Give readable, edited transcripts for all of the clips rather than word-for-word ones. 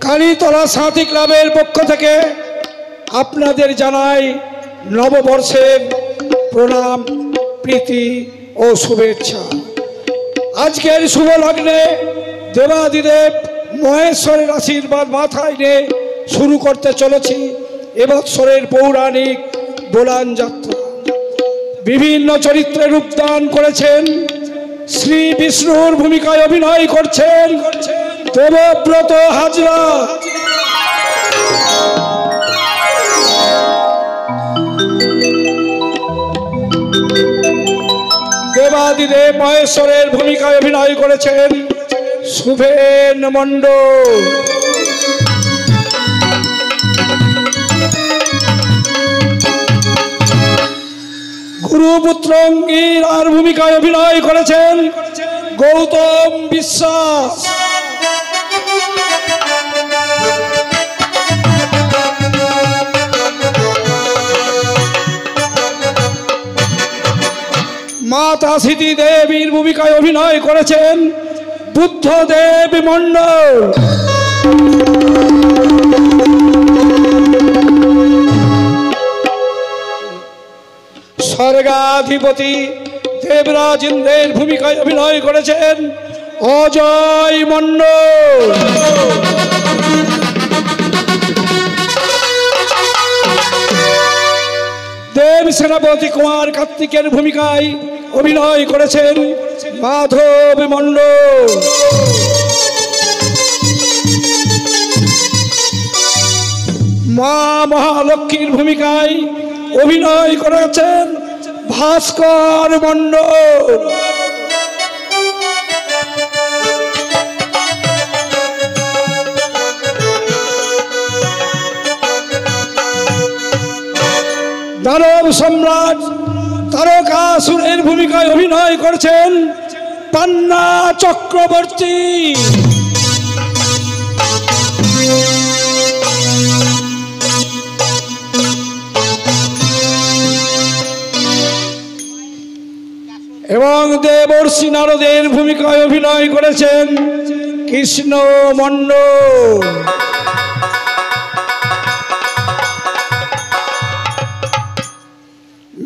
কালীতলা সাথী ক্লাবের পক্ষ থেকে আপনাদের জানাই নববর্ষের প্রণাম, প্রীতি ও শুভেচ্ছা। আজকের শুভ লগ্নে দেবাদিদেব মহেশ্বরের আশীর্বাদ মাথায় নিয়ে শুরু করতে চলেছি এবৎসরের পৌরাণিক দোলান যাত্রা। বিভিন্ন চরিত্রে রূপদান করেছেন, শ্রী বিষ্ণুর ভূমিকায় অভিনয় করছেন দেবব্রত হাজরা, দেবাদিদেব মহেশ্বরের ভূমিকায় অভিনয় করেছেন শুভেন মণ্ডল, গুরুপুত্র অঙ্গীরার ভূমিকায় অভিনয় করেছেন গৌতম বিশ্বাস, মাতা সীতি দেবীর ভূমিকায় অভিনয় করেছেন বুদ্ধদেব মণ্ডল, স্বর্গাধিপতি দেবরাজ ইন্দ্রের ভূমিকায় অভিনয় করেছেন অজয় মণ্ডল, দেব সেনাপতি কুমার কার্তিকের ভূমিকায় অভিনয় করেছেন মাধব মণ্ডল, মা মহালক্ষ্মীর ভূমিকায় অভিনয় করেছেন ভাস্কর মণ্ডল, দানব সম্রাট তারকাসুরের ভূমিকায় অভিনয় করেছেন পান্না চক্রবর্তী, এবং দেবর্ষি নারদের ভূমিকায় অভিনয় করেছেন কৃষ্ণ মণ্ডল,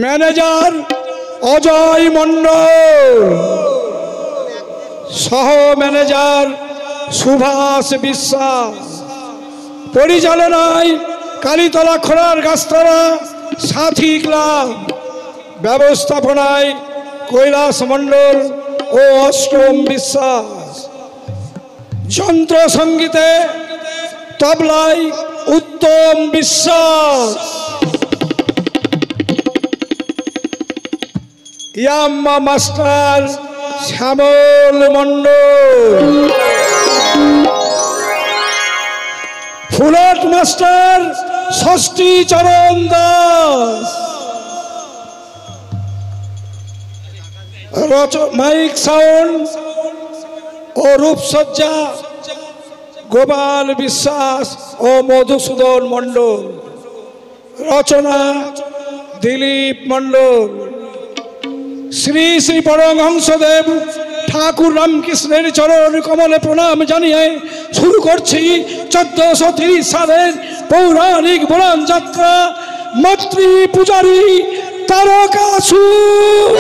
ম্যানেজার অজয় মণ্ডল, সহ ম্যানেজার সুভাষ বিশ্বাস, পরিচালনায় কালীতলা খোলার গাছতলা সাথী ক্লাব, ব্যবস্থাপনায় কৈলাস মণ্ডল ও অষ্টম বিশ্বাস, যন্ত্র সঙ্গীতে তবলায় উত্তম বিশ্বাস, ইয়াম্মা মাস্টার শ্যামল মণ্ডল, ফুলট মাস্টার ষষ্ঠী চরণ Das, mic sound oh রূপসজ্জা Gopal বিশ্বাস ও মধুসূদন মণ্ডল, রচনা দিলীপ মণ্ডল। শ্রী শ্রী পরমহংসদেব ঠাকুর রামকৃষ্ণের চরণ কমলে প্রণাম জানিয়ে শুরু করছি 1430 সালের পৌরাণিক বোলান যাত্রা মাতৃ পূজারী তারকাসুর।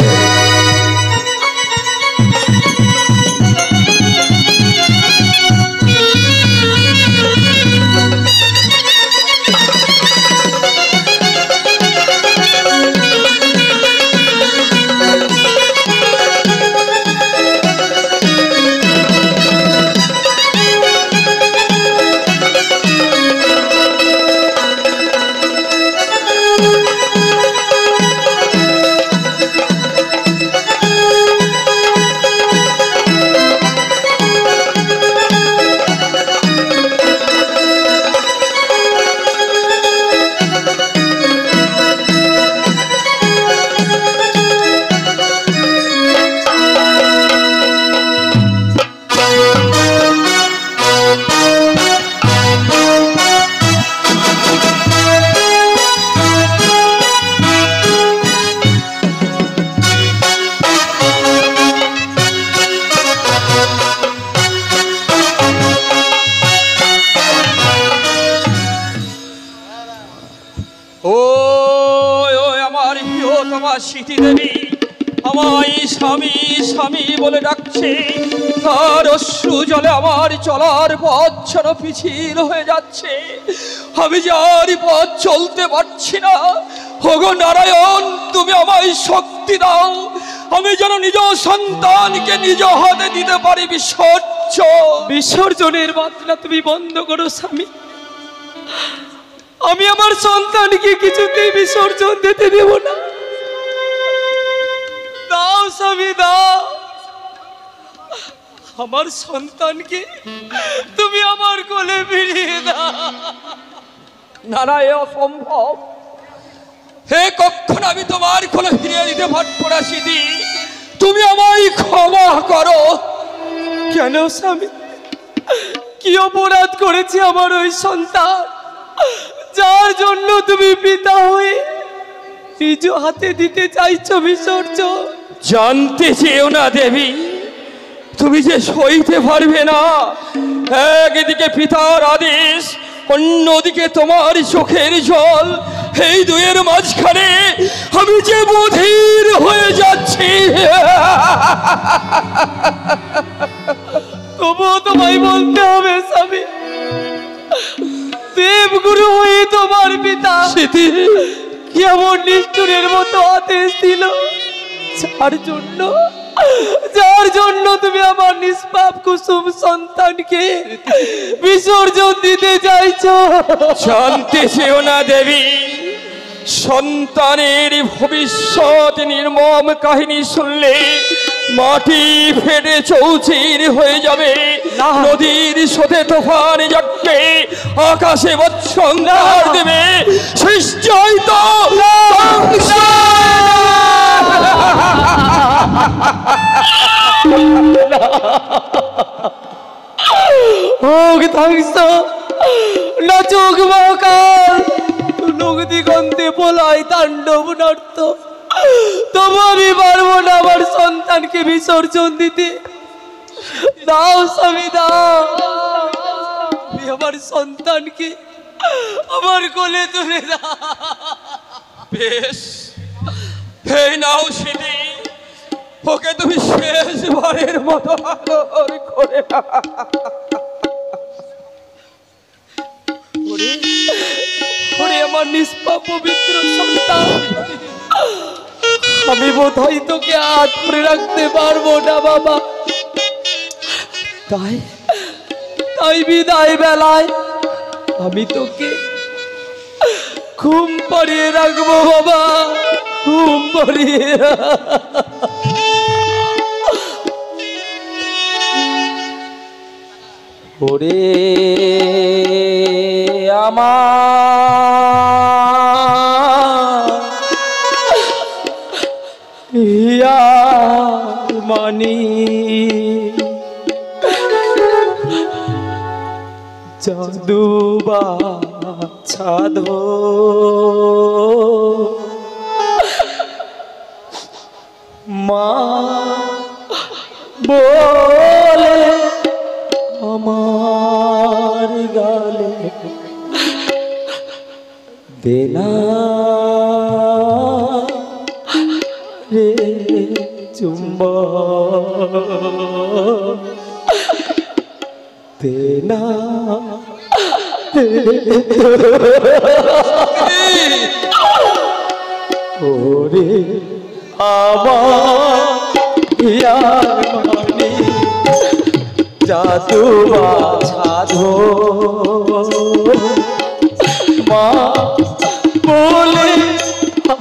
ও আমার প্রিয়তমা সীতি দেবী আমায় স্বামী স্বামী বলে ডাকছে, তার অশ্রু জলে আমার চলার পথ যেন পিছিল হয়ে যাচ্ছে। আমি যে আর পথ চলতে পারছি না। ওগো নারায়ণ, তুমি আমায় শক্তি দাও, আমি যেন নিজ সন্তানকে নিজ হাতে দিতে পারি বিসর্জন। বিসর্জনের বাতলা তুমি বন্ধ করো স্বামী। আমি আমার সন্তানকে কিছুতেই বিসর্জন দিতে দেব না। দাও স্বামী দাও, আমার সন্তানকে তুমি আমার কোলে ফিরিয়ে দাও। না এ অসম্ভব। হে কখনো আমি তোমার কোলে ফিরিয়ে দিতে পারবো না সিদ্ধি, তুমি আমায় ক্ষমা করো। কেন স্বামী, কি অপরাধ করেছে আমার ওই সন্তান, যার জন্য তুমি পিতা হয়ে নিজ হাতে দিতে চাইছো বিসর্জন? জানতে চেয়েও না দেবী, তুমি যে সইতে পারবে না। একদিকে পিতার আদেশ, অন্যদিকে তোমার চোখের জল, এই দুয়ের মাঝখানে আমি যে বধির হয়ে যাচ্ছি। তবুও তোমায় বলতে হবে স্বামী, দেবগুরু হয়ে তোমার পিতা কেমন নিষ্ঠুরের মতো আদেশ দিল, যার জন্য তুমি আমার নিষ্পাপ কুসুম সন্তানকে বিসর্জন দিতে চাইছো। জানতে চেয়েও না দেবী, সন্তানের ভবিষ্যৎ নির্মম কাহিনী শুনলে মাটি ফেটে চৌচির হয়ে যাবে। নদীর স্রোতে তুফান জাগবে, আকাশে বৎসংহার দেবে, সৃষ্টি হয়তো হোক ধ্বংস, নাচুক মহাকাল, লোক দিগন্তে বলাই তাণ্ডব নর্ত, তবু আমি পারবো না আমার সন্তানকে বিসর্জন দিতে। দাও স্বামী দাও, আমি আমার সন্তানকে আমার কোলে তুলে দাও। বেশ, এই নাও সিদ্ধি, ওকে তুমি শেষবারের মতো আদর করে ওরে আমার নিষ্পাপ পবিত্র সন্তান, আমি বোধহয় তোকে হাত ধরে রাখতে পারবো না বাবা। তাই বিদায় বেলায় আমি তোকে ঘুম পাড়িয়ে রাখবো বাবা, ঘুম পাড়িয়ে। ওরে আমার মানি জাদু বাছাধো মা বলে আমার গালে দেনা রে চুম্বা দেনা ওরে আমার মানি জাদু বাছাধো মা বলে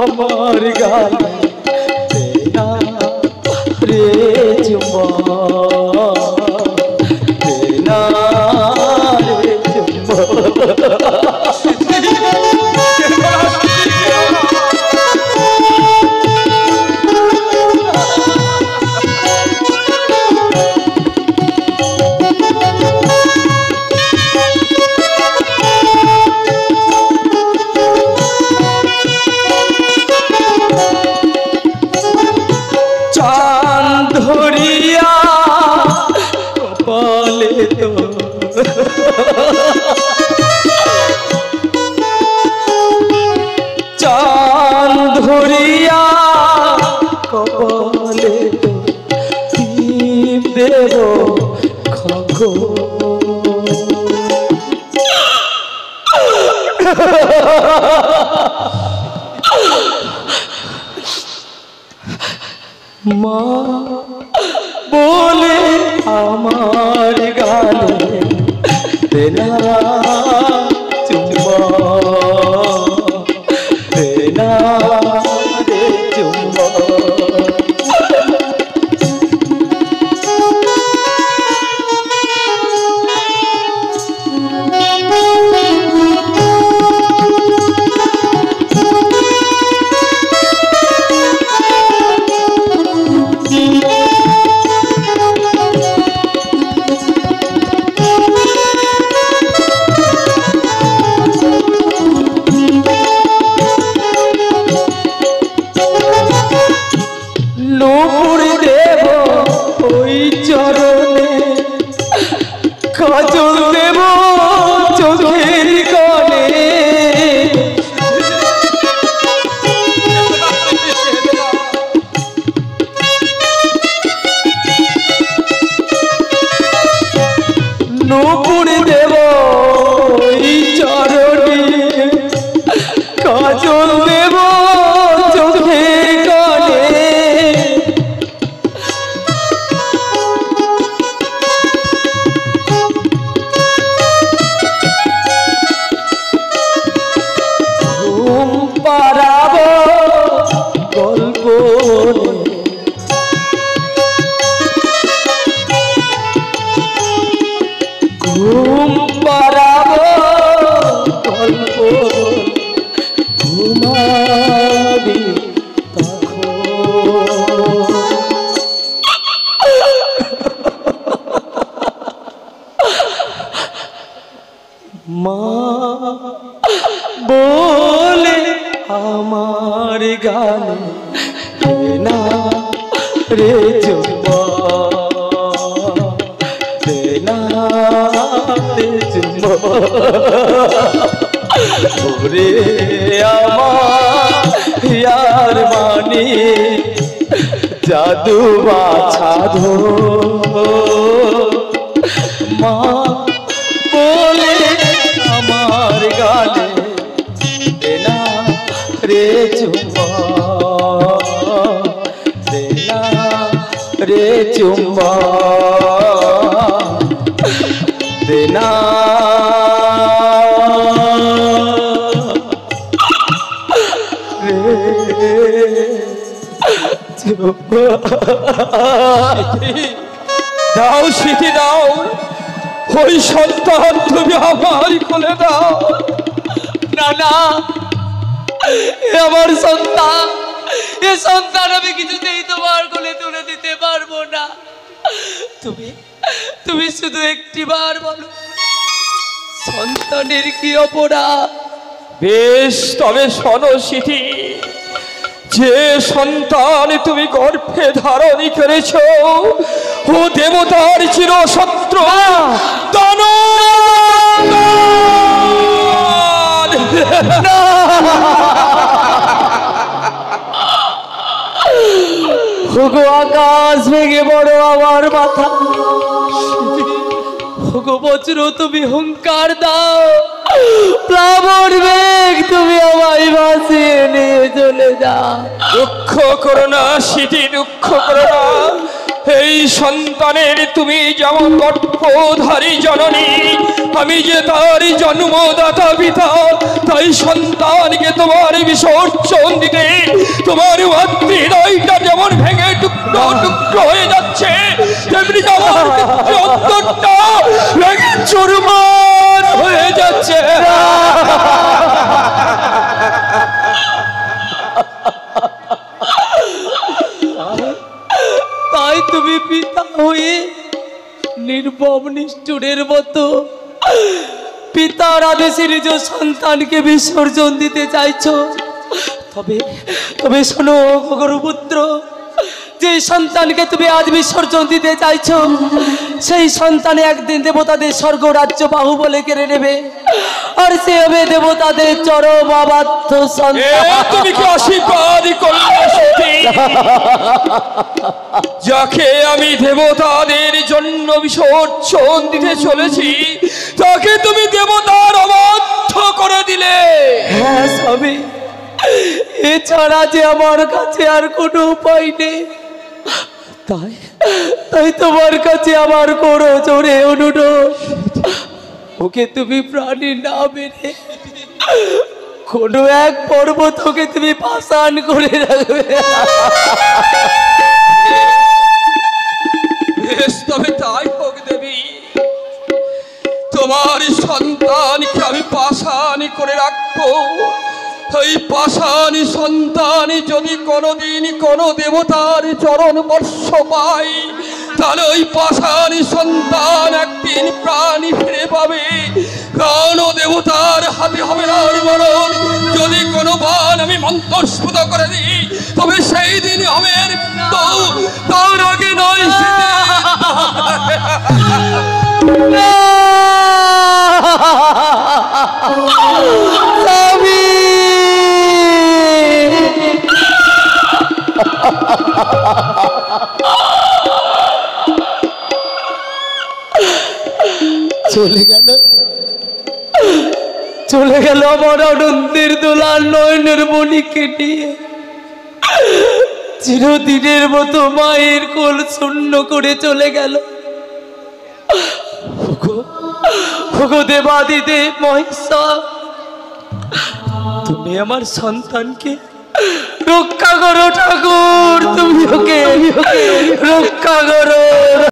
আমার গালে দেনা রে চুম্বা দেনা রে চুম্বা। দেব খগর। মা বলে আমার গানে দেনা চুম্বা, দেনা রে চুম্বা। নূপুর দেব ওই চরণে, কাজল দেব চোখের কানে। নূপুর দেব ওই চরণে, কাজল দেব চোখের কানে। ঘুম পাড়াবো গল্প, ঘুম পাড়াবো গল্প, ঘুমাবি তখন। মা বলে আমার গানে দেনা রে চুম্বা, দেনা রে চুম্বা। ওরে আমার ইয়ার মানি জাদু বাছাধো। মা বলে আমার গানে দেনা রে চুম্বা, দেনা রে চুম্বা, দেনা দাও স্মৃতি দাও, ওই সন্তান তুমি আমার কোলে দাও। না না, এ আমার সন্তান, এ সন্তান আমি কিছুতেই তোমার কোলে তুলে দিতে পারবো না। তুমি তুমি শুধু একটিবার বলো, সন্তানের কি অপরাধ? বেশ, তবে শোনো স্মৃতি, যে সন্তান তুমি গর্ভে ধারণ করেছ ও দেবতার চিরশত্রু হুগো আকাশ ভেঙে বড় আমার মাথা, হুগো বজ্র তুমি হুঙ্কার দাও, প্লাবন মেঘ তুমি আমায় ভাসিয়ে নিয়ে চলে যাও। দুঃখ করো না স্মৃতি, দুঃখ করো না। এই সন্তানের তুমি যেমন গর্ভধারী জননী, আমি যে তার জন্মদাতা পিতা, তাই সন্তানকে তোমার বিসর্জন দিতে তোমার মাতৃহৃদয়টা যেমন ভেঙে টুকরো টুকরো হয়ে যাচ্ছে, তেমনি আমার অন্তরটা ভেঙে চুরমার হয়ে যাচ্ছে। তাই তুমি পিতা হয়ে নির্মম নিষ্ঠুরের মতো পিতার আদেশে নিজ সন্তানকে বিসর্জন দিতে চাইছো। তবে তবে শোনো গরুপুত্র, যে সন্তানকে তুমি আজ বিসর্জন দিতে চাইছো, সেই সন্তানে একদিন দেবতাদের স্বর্গ রাজ্য বাহুবলে কেড়ে নেবে, আর সে হবে দেবতাদের চরম অবাধ্য সন্তান। তুমি কি অস্বীকার করলে সত্যি? যাকে আমি দেবতাদের জন্য বিসর্জন দিতে চলেছি তাকে তুমি দেবতার অবাধ্য করে দিলে। হ্যাঁ স্বামী, এছাড়া যে আমার কাছে আর কোনো উপায় নেই। তাই তোমার কাছে আমার করো জোরে অনুরোধ, ওকে তুমি প্রাণী না মেরে কোনো এক পর্বত ওকে তুমি পাষাণ করে রাখবে। বেশ, তবে তাই হোক দেবী। তোমার সন্তানকে আমি পাষাণ করে রাখবো। এই পাষাণ সন্তান যদি কোনোদিন কোনো দেবতার চরণ স্পর্শ পায় তাহলে ওই পাষাণ সন্তান একদিন প্রাণী ফিরে পাবে। কোন দেবতার হাতে হবে না মরণ। যদি কোনো বান আমি মন্ত্রস্ফুত করে দিই তবে সেই দিন হবে তার আগে নয়। চলে গেল আমার আনন্দের দোলার নয়নের মণিকে নিয়ে। চিরদিনের মতো মায়ের কোল শূন্য করে চলে গেল। দেবাদিদেব মহেশ্বর, তুমি আমার সন্তানকে রক্ষা করো ঠাকুর, তুমি ওকে রক্ষা করো।